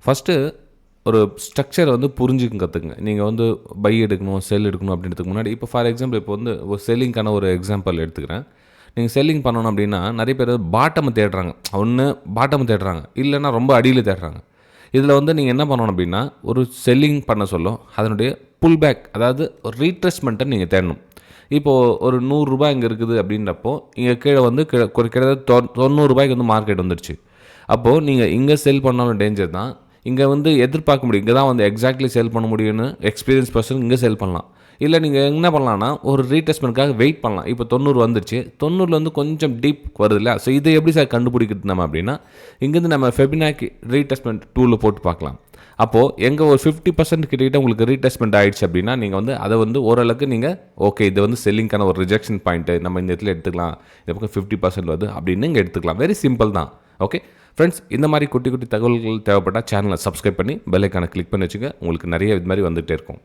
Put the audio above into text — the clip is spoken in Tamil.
ஃபஸ்ட்டு ஒரு ஸ்ட்ரக்சரை வந்து புரிஞ்சுக்க கற்றுக்குங்க. நீங்கள் வந்து பை எடுக்கணும், செல் எடுக்கணும் அப்படின்றதுக்கு முன்னாடி இப்போ ஃபார் எக்ஸாம்பிள் இப்போ வந்து ஒரு செல்லிங்க்கான ஒரு எக்ஸாம்பிள் எடுத்துக்கிறேன். நீங்கள் செல்லிங் பண்ணணும் அப்படின்னா நிறைய பேர் பாட்டமை தேடுறாங்க. ஒன்று பாட்டமை தேடுறாங்க, இல்லைன்னா ரொம்ப அடியில் தேடுறாங்க. இதில் வந்து நீங்கள் என்ன பண்ணணும் அப்படின்னா ஒரு செல்லிங் பண்ண சொல்லும் அதனுடைய புல் பேக், அதாவது ஒரு ரீட்ரெஸ்மெண்ட்டை நீங்கள் தேடணும். இப்போது ஒரு ரூ. 100 இங்கே இருக்குது அப்படின்றப்போ இங்கே கீழே வந்து கிட்டத்தட்ட ரூ. 90 வந்து மார்க்கெட் வந்துடுச்சு. அப்போது நீங்கள் இங்கே செல் பண்ணாலும் டேஞ்சர் தான். இங்கே வந்து எதிர்பார்க்க முடியும், இங்கே தான் வந்து எக்ஸாக்ட்லி செல் பண்ண முடியும்னு எக்ஸ்பீரியன்ஸ் பர்சன் இங்கே செல் பண்ணலாம். இல்லை நீங்கள் என்ன பண்ணலான்னா ஒரு ரீடெஸ்ட்மெண்ட்காக வெயிட் பண்ணலாம். இப்போ 90 வந்துருச்சு, 90 வந்து கொஞ்சம் டீப் வருது இல்லையா? ஸோ இதை எப்படி சார் கண்டுபிடிக்கிறது நம்ம அப்படின்னா இங்கேருந்து நம்ம ஃபெபினாக்கி ரீடெஸ்ட்மெண்ட் டூலில் போட்டு பார்க்கலாம். அப்போது எங்கே ஒரு 50% கிட்டே உங்களுக்கு ரீடெஸ்ட்மெண்ட் ஆகிடுச்சு அப்படின்னா நீங்கள் வந்து அதை வந்து ஓரளவுக்கு நீங்கள் ஓகே இது வந்து செல்லிங்கான ஒரு ரிஜெக்ஷன் பாயிண்ட்டு நம்ம இந்த இடத்துல எடுத்துக்கலாம், இந்த பக்கம் 50% வருது அப்படின்னு இங்கே எடுத்துக்கலாம். வெரி சிம்பிள் தான். ஓகே ஃப்ரெண்ட்ஸ், இந்த மாதிரி குட்டி குட்டி தகவல்கள் தேவைப்பட்டால் சேனலை சப்ஸ்கிரைப் பண்ணி பெல் ஐக்கானை கிளிக் பண்ணி வச்சுங்க. உங்களுக்கு நிறைய இது மாதிரி வந்துகிட்டே இருக்கும்.